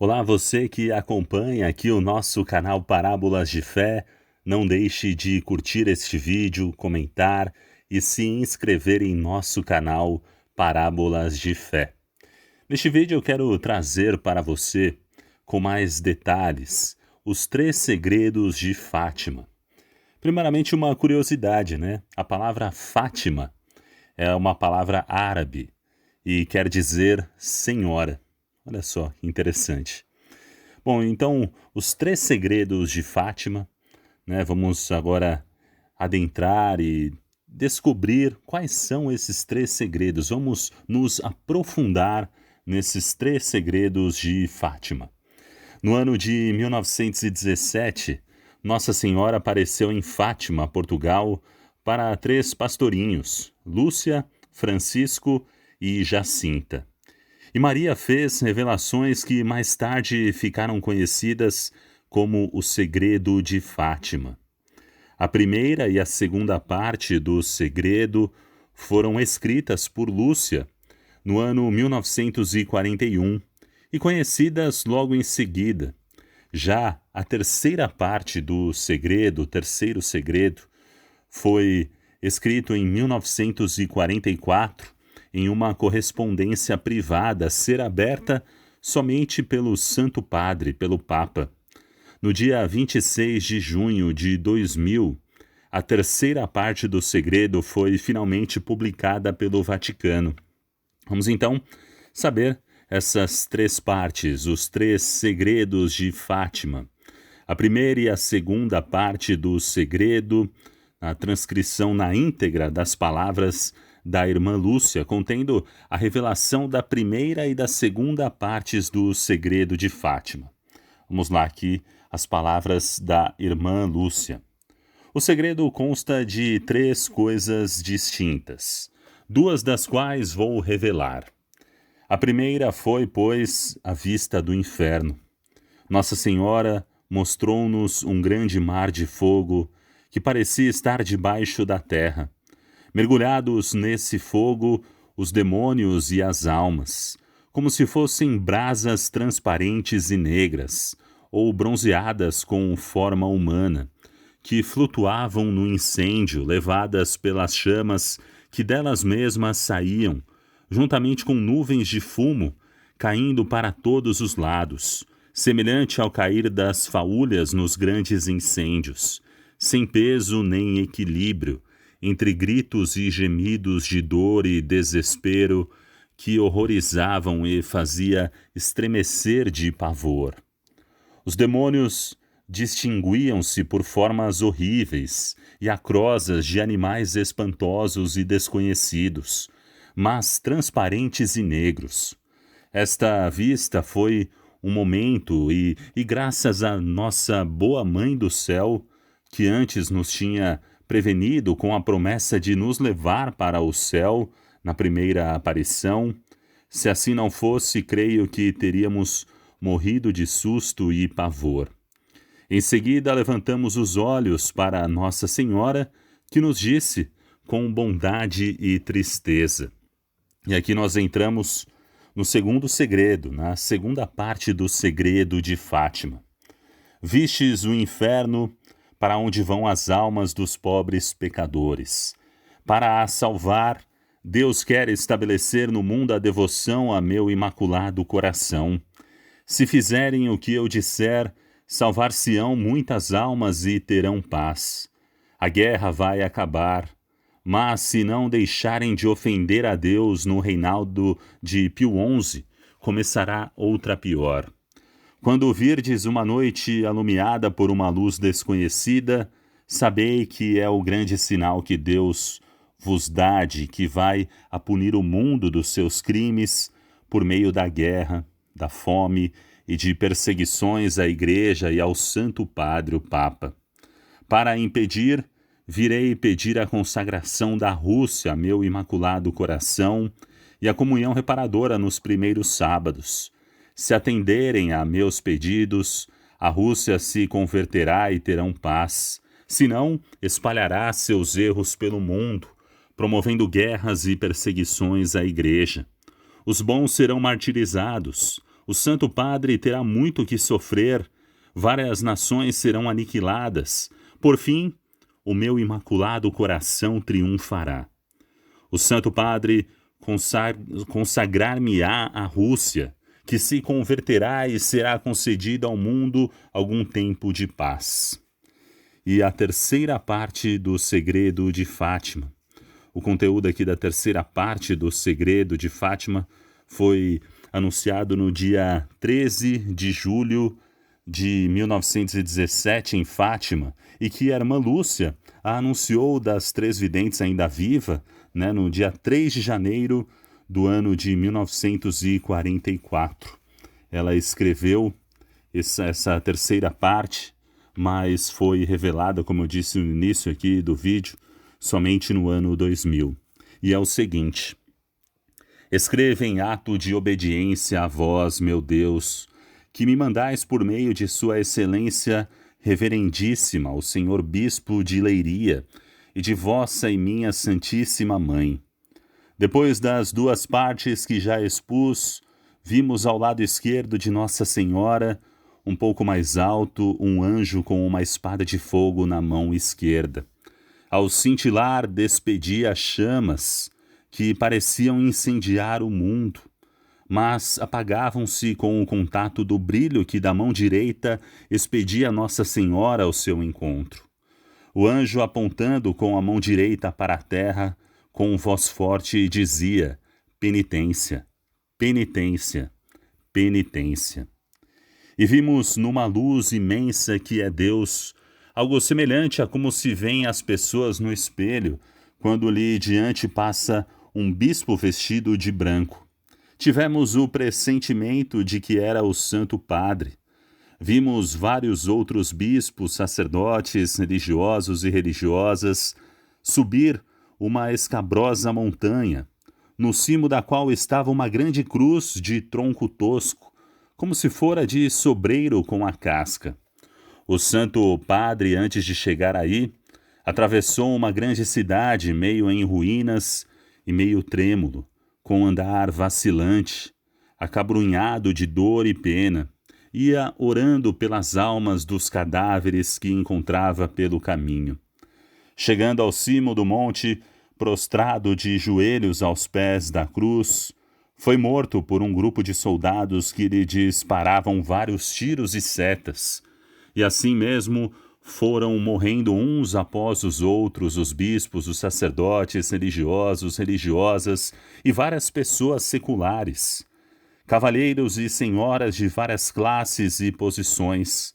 Olá, você que acompanha aqui o nosso canal Parábolas de Fé, não deixe de curtir este vídeo, comentar e se inscrever em nosso canal Parábolas de Fé. Neste vídeo eu quero trazer para você, com mais detalhes, os 3 segredos de Fátima. Primeiramente, uma curiosidade, né? A palavra Fátima é uma palavra árabe e quer dizer senhora. Olha só que interessante. Bom, então, os 3 segredos de Fátima, né? Vamos agora adentrar e descobrir quais são esses 3 segredos. Vamos nos aprofundar nesses 3 segredos de Fátima. No ano de 1917, Nossa Senhora apareceu em Fátima, Portugal, para 3 pastorinhos, Lúcia, Francisco e Jacinta. E Maria fez revelações que mais tarde ficaram conhecidas como o segredo de Fátima. A primeira e a segunda parte do segredo foram escritas por Lúcia no ano 1941 e conhecidas logo em seguida. Já a terceira parte do segredo, o terceiro segredo, foi escrito em 1944 em uma correspondência privada a ser aberta somente pelo Santo Padre, pelo Papa. No dia 26 de junho de 2000, a terceira parte do segredo foi finalmente publicada pelo Vaticano. Vamos então saber essas 3 partes, os 3 segredos de Fátima. A primeira e a segunda parte do segredo, a transcrição na íntegra das palavras da irmã Lúcia, contendo a revelação da primeira e da segunda partes do segredo de Fátima. Vamos lá aqui as palavras da irmã Lúcia. O segredo consta de 3 coisas distintas, 2 das quais vou revelar. A primeira foi, pois, a vista do inferno. Nossa Senhora mostrou-nos um grande mar de fogo que parecia estar debaixo da terra. Mergulhados nesse fogo, os demônios e as almas, como se fossem brasas transparentes e negras, ou bronzeadas com forma humana, que flutuavam no incêndio, levadas pelas chamas que delas mesmas saíam, juntamente com nuvens de fumo, caindo para todos os lados, semelhante ao cair das faúlhas nos grandes incêndios, sem peso nem equilíbrio, entre gritos e gemidos de dor e desespero que horrorizavam e fazia estremecer de pavor. Os demônios distinguiam-se por formas horríveis e acrosas de animais espantosos e desconhecidos, mas transparentes e negros. Esta vista foi um momento e graças à nossa boa Mãe do Céu, que antes nos tinha prevenido com a promessa de nos levar para o céu na primeira aparição, se assim não fosse, creio que teríamos morrido de susto e pavor. Em seguida, levantamos os olhos para Nossa Senhora, que nos disse, com bondade e tristeza. E aqui nós entramos no segundo segredo, na segunda parte do segredo de Fátima. Vistes o inferno, para onde vão as almas dos pobres pecadores. Para a salvar, Deus quer estabelecer no mundo a devoção a meu imaculado coração. Se fizerem o que eu disser, salvar-se-ão muitas almas e terão paz. A guerra vai acabar, mas se não deixarem de ofender a Deus no reinado de Pio XI, começará outra pior. Quando virdes uma noite alumiada por uma luz desconhecida, sabei que é o grande sinal que Deus vos dá de que vai a punir o mundo dos seus crimes por meio da guerra, da fome e de perseguições à Igreja e ao Santo Padre, o Papa. Para impedir, virei pedir a consagração da Rússia a meu imaculado coração e a comunhão reparadora nos primeiros sábados. Se atenderem a meus pedidos, a Rússia se converterá e terão paz. Senão, espalhará seus erros pelo mundo, promovendo guerras e perseguições à Igreja. Os bons serão martirizados, O Santo Padre terá muito que sofrer, várias nações serão aniquiladas. Por fim, o meu imaculado coração triunfará. O Santo Padre consagrar-me-á à Rússia, que se converterá e será concedida ao mundo algum tempo de paz. E a terceira parte do Segredo de Fátima. O conteúdo aqui da terceira parte do Segredo de Fátima foi anunciado no dia 13 de julho de 1917 em Fátima, e que a irmã Lúcia a anunciou das três videntes ainda viva, no dia 3 de janeiro do ano de 1944. Ela escreveu essa terceira parte, mas foi revelada, como eu disse no início aqui do vídeo, somente no ano 2000. E é o seguinte: escreva em ato de obediência a vós, meu Deus, que me mandais por meio de sua excelência reverendíssima, o senhor bispo de Leiria, e de vossa e minha santíssima mãe. Depois das duas partes que já expus, vimos ao lado esquerdo de Nossa Senhora, um pouco mais alto, um anjo com uma espada de fogo na mão esquerda. Ao cintilar, despedia chamas que pareciam incendiar o mundo, mas apagavam-se com o contato do brilho que da mão direita expedia Nossa Senhora ao seu encontro. O anjo, apontando com a mão direita para a terra, com voz forte dizia: penitência, penitência, penitência. E vimos numa luz imensa que é Deus, algo semelhante a como se veem as pessoas no espelho, quando lhe diante passa um bispo vestido de branco. Tivemos o pressentimento de que era o Santo Padre. Vimos vários outros bispos, sacerdotes, religiosos e religiosas subir uma escabrosa montanha, no cimo da qual estava uma grande cruz de tronco tosco, como se fora de sobreiro com a casca. O Santo Padre, antes de chegar aí, atravessou uma grande cidade, meio em ruínas e meio trêmulo, com andar vacilante, acabrunhado de dor e pena. Ia orando pelas almas dos cadáveres que encontrava pelo caminho. Chegando ao cimo do monte, prostrado de joelhos aos pés da cruz, foi morto por um grupo de soldados que lhe disparavam vários tiros e setas. E assim mesmo foram morrendo uns após os outros os bispos, os sacerdotes, religiosos, religiosas e várias pessoas seculares. Cavalheiros e senhoras de várias classes e posições.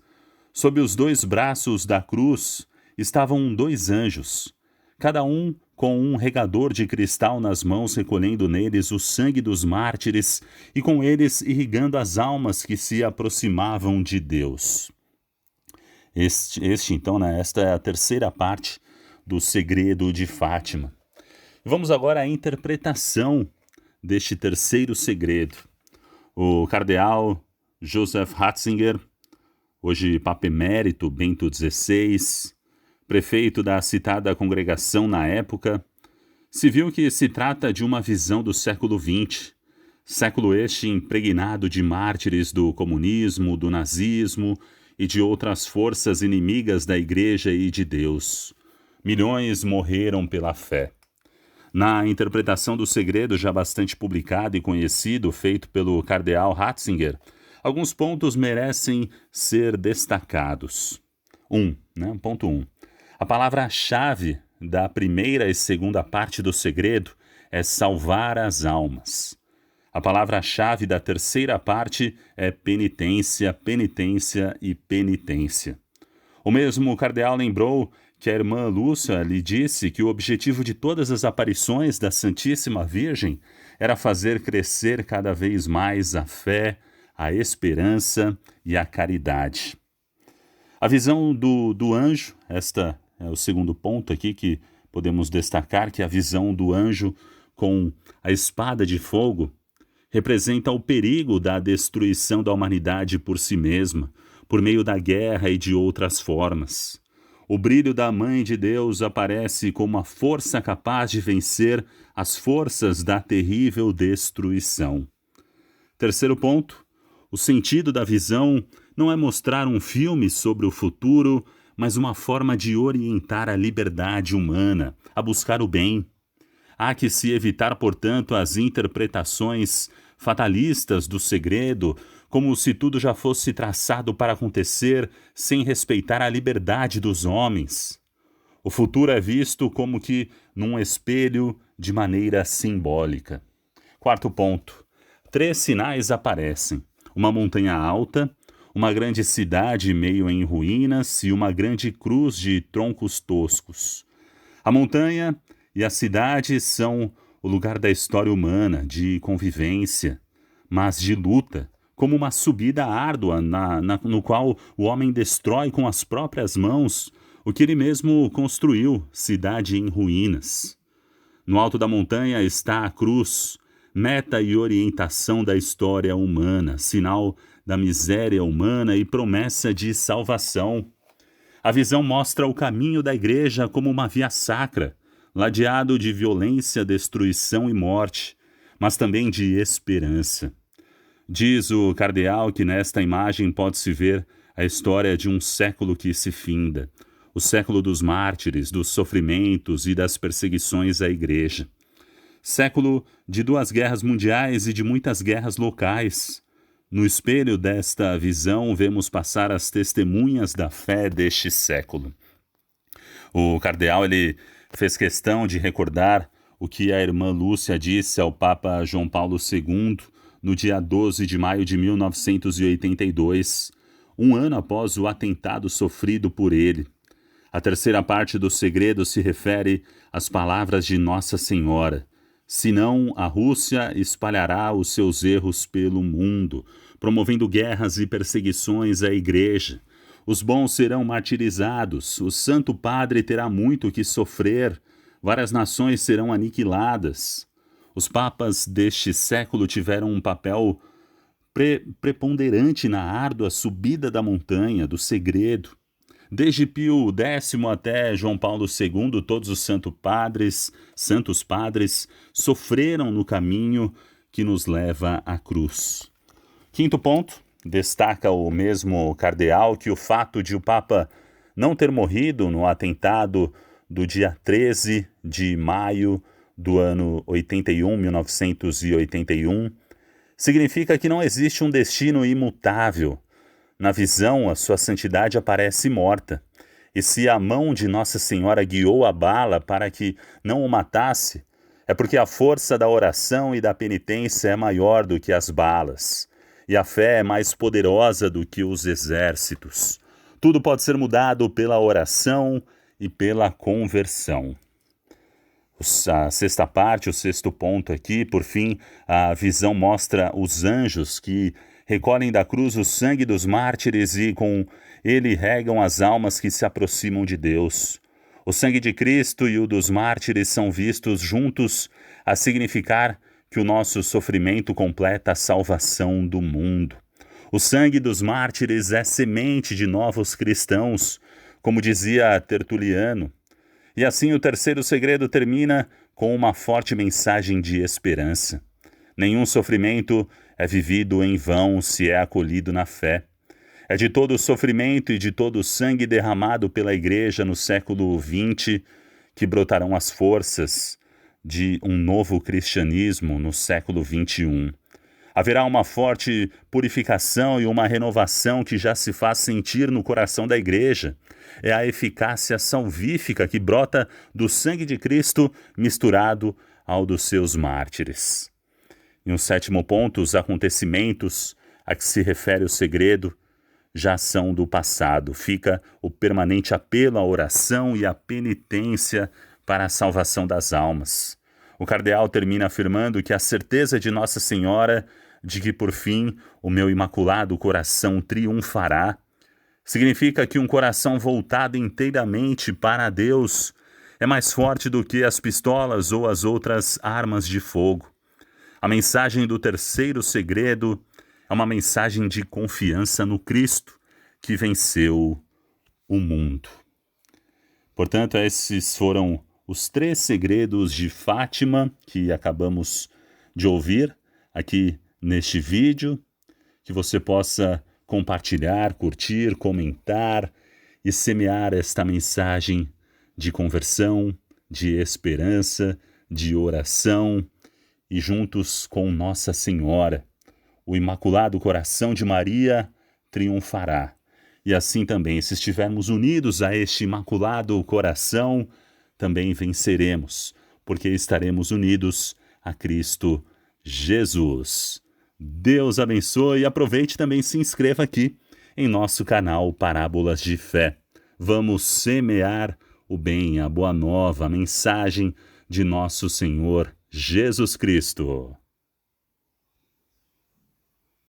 Sob os dois braços da cruz estavam dois anjos, cada um com um regador de cristal nas mãos, recolhendo neles o sangue dos mártires e com eles irrigando as almas que se aproximavam de Deus. Esta é a terceira parte do Segredo de Fátima. Vamos agora à interpretação deste terceiro segredo. O cardeal Joseph Ratzinger, hoje Papa Emérito Bento XVI, prefeito da citada congregação na época, se viu que se trata de uma visão do século XX, século este impregnado de mártires do comunismo, do nazismo e de outras forças inimigas da Igreja e de Deus. Milhões morreram pela fé. Na interpretação do segredo, já bastante publicado e conhecido, feito pelo cardeal Ratzinger, alguns pontos merecem ser destacados. Ponto 1. A palavra-chave da primeira e segunda parte do segredo é salvar as almas. A palavra-chave da terceira parte é penitência, penitência e penitência. O mesmo cardeal lembrou que a irmã Lúcia lhe disse que o objetivo de todas as aparições da Santíssima Virgem era fazer crescer cada vez mais a fé, a esperança e a caridade. A visão do anjo, esta é o segundo ponto aqui que podemos destacar, que a visão do anjo com a espada de fogo representa o perigo da destruição da humanidade por si mesma, por meio da guerra e de outras formas. O brilho da Mãe de Deus aparece como a força capaz de vencer as forças da terrível destruição. Terceiro ponto, O sentido da visão não é mostrar um filme sobre o futuro, mas uma forma de orientar a liberdade humana a buscar o bem. Há que se evitar, portanto, as interpretações fatalistas do segredo, como se tudo já fosse traçado para acontecer sem respeitar a liberdade dos homens. O futuro é visto como que num espelho de maneira simbólica. Quarto ponto. 3 sinais aparecem: uma montanha alta, uma grande cidade meio em ruínas e uma grande cruz de troncos toscos. A montanha e a cidade são o lugar da história humana, de convivência, mas de luta, como uma subida árdua no qual o homem destrói com as próprias mãos o que ele mesmo construiu, cidade em ruínas. No alto da montanha está a cruz, meta e orientação da história humana, sinal da miséria humana e promessa de salvação. A visão mostra o caminho da igreja como uma via sacra, ladeado de violência, destruição e morte, mas também de esperança. Diz o cardeal que nesta imagem pode-se ver a história de um século que se finda, o século dos mártires, dos sofrimentos e das perseguições à igreja. Século de 2 guerras mundiais e de muitas guerras locais. No espelho desta visão, vemos passar as testemunhas da fé deste século. O cardeal ele fez questão de recordar o que a irmã Lúcia disse ao Papa João Paulo II no dia 12 de maio de 1982, um ano após o atentado sofrido por ele. A terceira parte do segredo se refere às palavras de Nossa Senhora. Senão, a Rússia espalhará os seus erros pelo mundo, promovendo guerras e perseguições à igreja. Os bons serão martirizados, o Santo Padre terá muito que sofrer, várias nações serão aniquiladas. Os papas deste século tiveram um papel preponderante na árdua subida da montanha, do segredo. Desde Pio X até João Paulo II, todos os santos padres, sofreram no caminho que nos leva à cruz. Quinto ponto, destaca o mesmo cardeal que o fato de o Papa não ter morrido no atentado do dia 13 de maio do ano 1981, significa que não existe um destino imutável. Na visão, a sua santidade aparece morta. E se a mão de Nossa Senhora guiou a bala para que não o matasse, é porque a força da oração e da penitência é maior do que as balas. E a fé é mais poderosa do que os exércitos. Tudo pode ser mudado pela oração e pela conversão. A sexta parte, o sexto ponto aqui, por fim, a visão mostra os anjos que recolhem da cruz o sangue dos mártires e com ele regam as almas que se aproximam de Deus. O sangue de Cristo e o dos mártires são vistos juntos a significar que o nosso sofrimento completa a salvação do mundo. O sangue dos mártires é semente de novos cristãos, como dizia Tertuliano. E assim o terceiro segredo termina com uma forte mensagem de esperança. Nenhum sofrimento é vivido em vão se é acolhido na fé. É de todo o sofrimento e de todo o sangue derramado pela Igreja no século XX que brotarão as forças de um novo cristianismo no século XXI. Haverá uma forte purificação e uma renovação que já se faz sentir no coração da Igreja. É a eficácia salvífica que brota do sangue de Cristo misturado ao dos seus mártires. E um sétimo ponto, os acontecimentos a que se refere o segredo já são do passado. Fica o permanente apelo à oração e à penitência para a salvação das almas. O cardeal termina afirmando que a certeza de Nossa Senhora de que, por fim, o meu imaculado coração triunfará, significa que um coração voltado inteiramente para Deus é mais forte do que as pistolas ou as outras armas de fogo. A mensagem do terceiro segredo é uma mensagem de confiança no Cristo, que venceu o mundo. Portanto, esses foram os 3 segredos de Fátima que acabamos de ouvir aqui neste vídeo. que você possa compartilhar, curtir, comentar e semear esta mensagem de conversão, de esperança, de oração e juntos com Nossa Senhora, o Imaculado Coração de Maria triunfará. E assim também, se estivermos unidos a este Imaculado Coração, também venceremos, porque estaremos unidos a Cristo Jesus. Deus abençoe e aproveite também se inscreva aqui em nosso canal Parábolas de Fé. Vamos semear o bem, a boa nova, a mensagem de nosso Senhor Jesus Cristo.